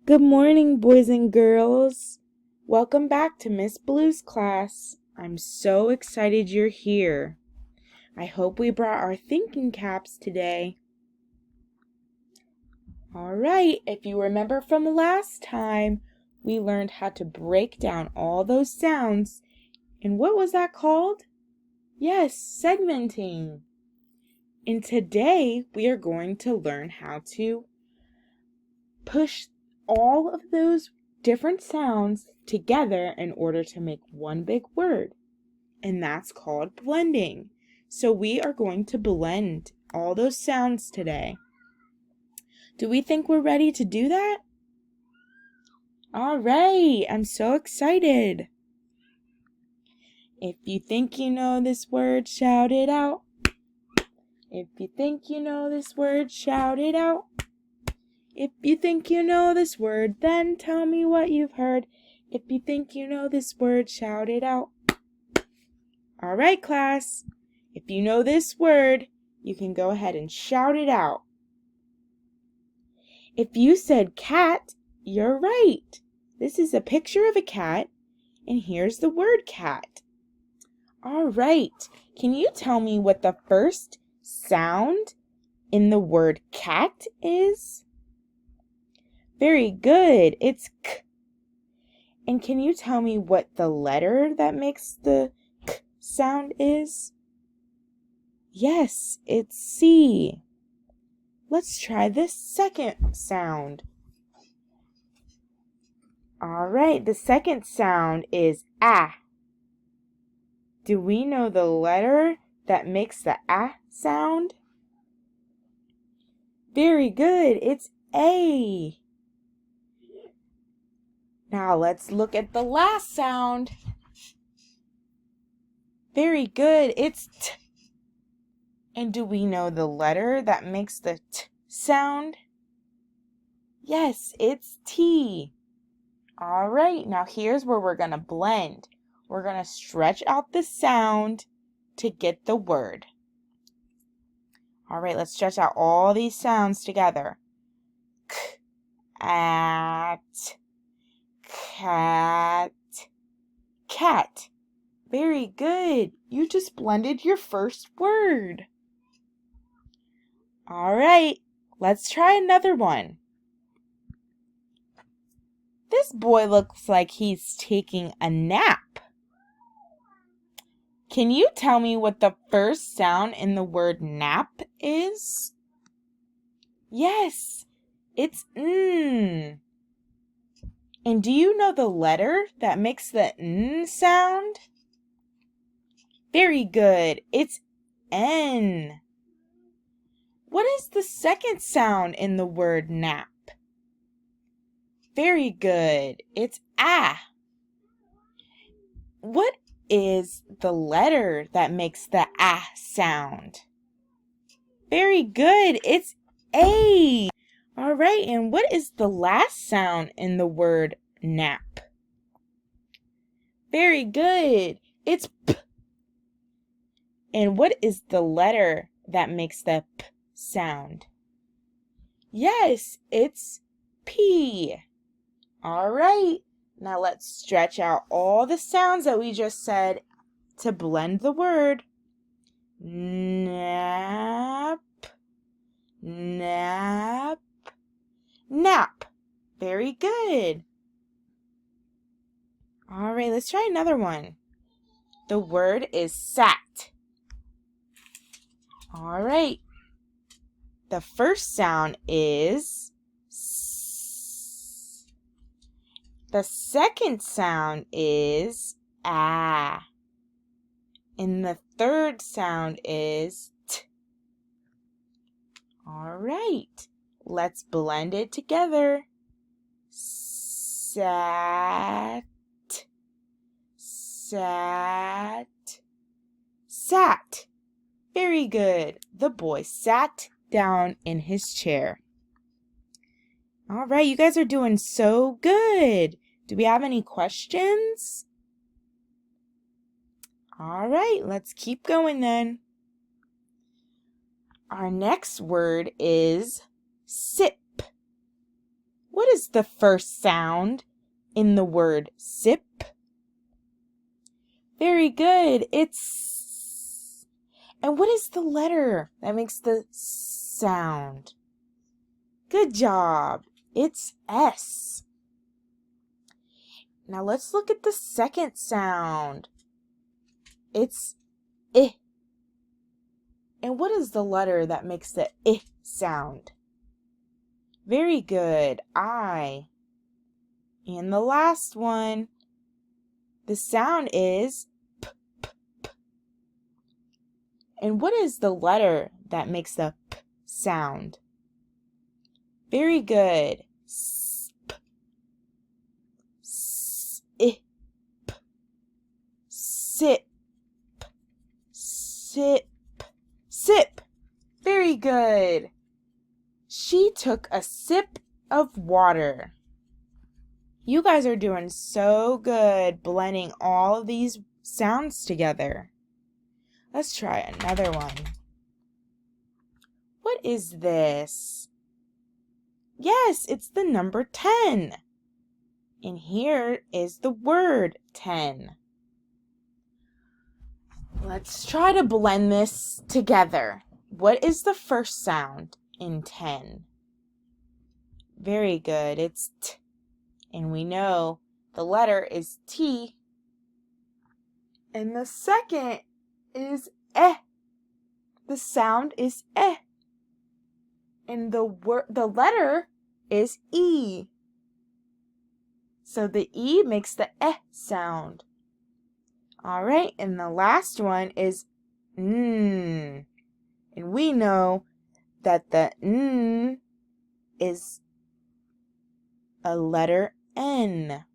Good morning, boys and girls. Welcome back to Miss Blue's class. I'm so excited you're here. I hope we brought our thinking caps today. All right, if you remember from last time, we learned how to break down all those sounds. And what was that called? Yes, segmenting. And today we are going to learn how to push all of those different sounds together in order to make one big word. And that's called blending. So we are going to blend all those sounds today. Do we think we're ready to do that? All right, I'm so excited. If you think you know this word, shout it out. If you think you know this word, shout it out. If you think you know this word, then tell me what you've heard. If you think you know this word, shout it out. All right, class. If you know this word, you can go ahead and shout it out. If you said cat, you're right. This is a picture of a cat, and here's the word cat. All right. Can you tell me what the first sound in the word cat is? Very good. It's k. And can you tell me what the letter that makes the k sound is? Yes, it's C. Let's try this second sound. All right, the second sound is ah. Do we know the letter that makes the ah sound? Very good. It's A. Now let's look at the last sound. Very good. It's T. And do we know the letter that makes the T sound? Yes, it's T. All right, now here's where we're going to blend. We're going to stretch out the sound to get the word. All right, let's stretch out all these sounds together. K, at, cat, cat. Very good. You just blended your first word. All right, let's try another one. This boy looks like he's taking a nap. Can you tell me what the first sound in the word nap is? Yes, it's N. And do you know the letter that makes the N sound? Very good. It's N. What is the second sound in the word nap? Very good. It's ah. What is the letter that makes the ah sound? Very good. It's A. All right, and what is the last sound in the word nap? Very good. It's P. And what is the letter that makes the P sound? Yes, it's P. All right, now let's stretch out all the sounds that we just said to blend the word. Nap, nap, nap. Very good. All right, let's try another one. The word is sat. All right. The first sound is S. The second sound is ah. And the third sound is T. All right. Let's blend it together. Sat, sat, sat. Very good. The boy sat down in his chair. All right, you guys are doing so good. Do we have any questions? All right, let's keep going then. Our next word is sip. What does is the first sound in the word sip? Very good. It's... And what is the letter that makes the sound? Good job. It's S. Now let's look at the second sound. It's I. And what is the letter that makes the I sound? Very good. I. And the last one, the sound is P, P, P. And what is the letter that makes the P sound? Very good. Sp. Sip. Sip. Sip. Sip. Very good. She took a sip of water. You guys are doing so good blending all of these sounds together. Let's try another one. What is this? Yes, it's the number 10. And here is the word 10. Let's try to blend this together. What is the first sound in 10? Very good. It's T. And we know the letter is T. And the second is E. The sound is E. And the letter is E. So the E makes the E sound. All right, and the last one is N. And we know that the N is a letter N.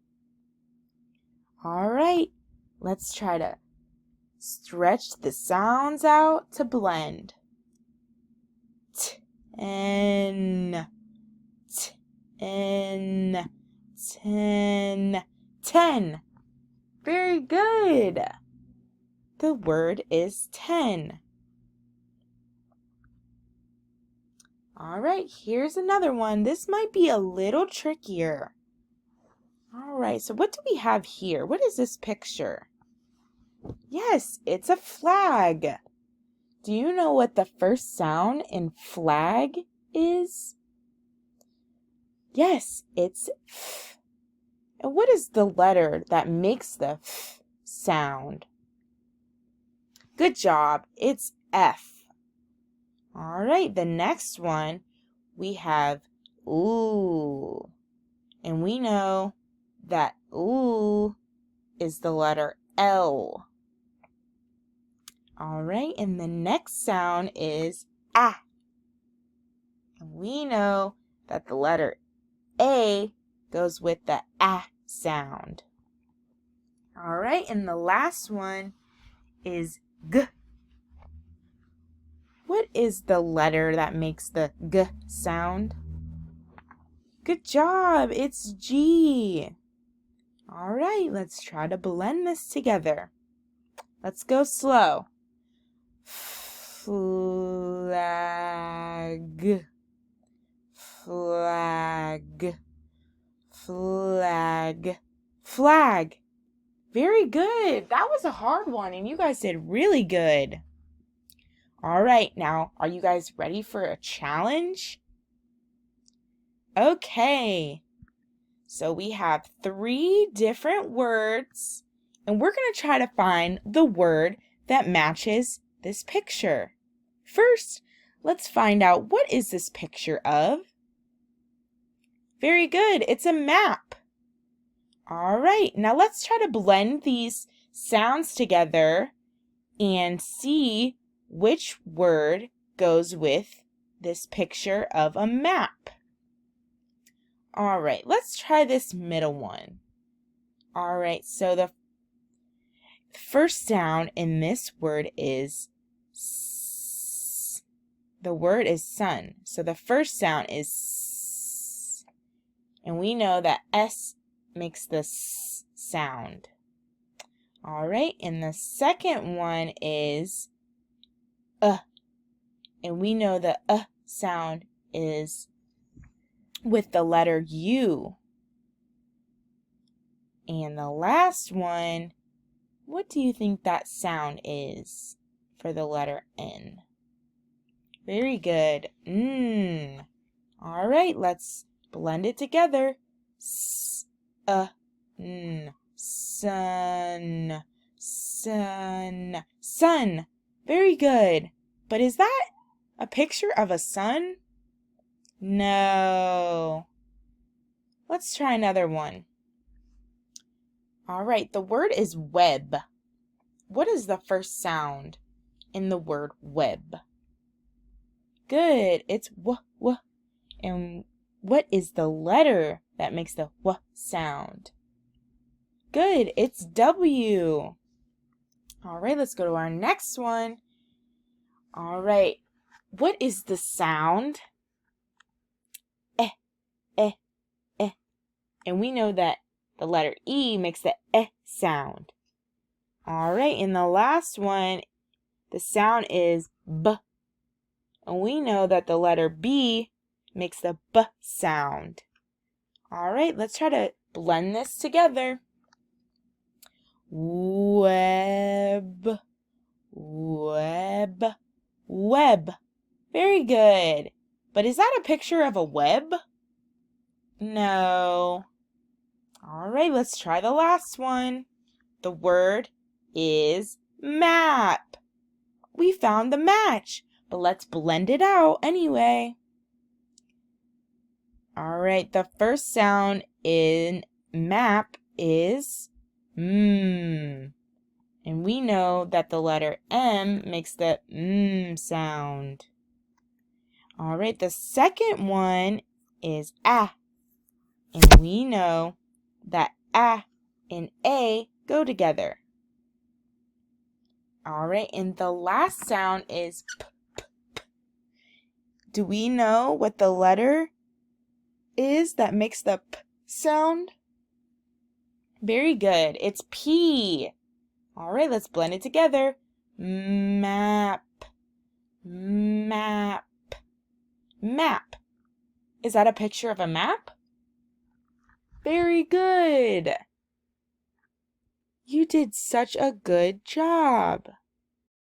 All right, let's try to stretch the sounds out to blend. Ten, ten, 10, 10. Very good. The word is 10. All right, here's another one. This might be a little trickier. All right, so what do we have here? What is this picture? Yes, it's a flag. Do you know what the first sound in flag is? Yes, it's F. And what is the letter that makes the F sound? Good job. It's F. All right, the next one, we have ooh. And we know that ooh is the letter L. All right, and the next sound is ah. And we know that the letter A goes with the ah sound. All right, and the last one is G. What is the letter that makes the G sound? Good job, it's G. All right, let's try to blend this together. Let's go slow. Flag, flag, flag, flag. Very good. That was a hard one, and you guys did really good. All right, now, are you guys ready for a challenge? Okay. So we have 3 different words, and we're going to try to find the word that matches this picture. First, let's find out what is this picture of. Very good. It's a map. All right, now let's try to blend these sounds together and see which word goes with this picture of a map. All right, let's try this middle one. All right, so the first sound in this word is S. The word is sun. So the first sound is S. And we know that S makes the S sound. All right, and the second one is and we know the sound is with the letter U. And the last one, what do you think that sound is for the letter N? Very good. All right, let's blend it together. N. Sun. Sun. Sun. Very good. But is that a picture of a sun? No. Let's try another one. All right, the word is web. What is the first sound in the word web? Good, it's w. And what is the letter that makes the w sound? Good, it's W. All right, let's go to our next one. All right, what is the sound? And we know that the letter E makes the sound. All right, in the last one, the sound is B. And we know that the letter B makes the B sound. All right, let's try to blend this together. Web, web, web. Very good. But is that a picture of a web? No. All right, let's try the last one. The word is map. We found the match, but let's blend it out anyway. All right, the first sound in map is M. And we know that the letter M makes the sound. All right, the second one is A. And we know that A and A go together. All right, and the last sound is P. Do we know what the letter is that makes the P sound? Very good. It's P. All right, let's blend it together. Map. Map. Map. Is that a picture of a map? Very good. You did such a good job.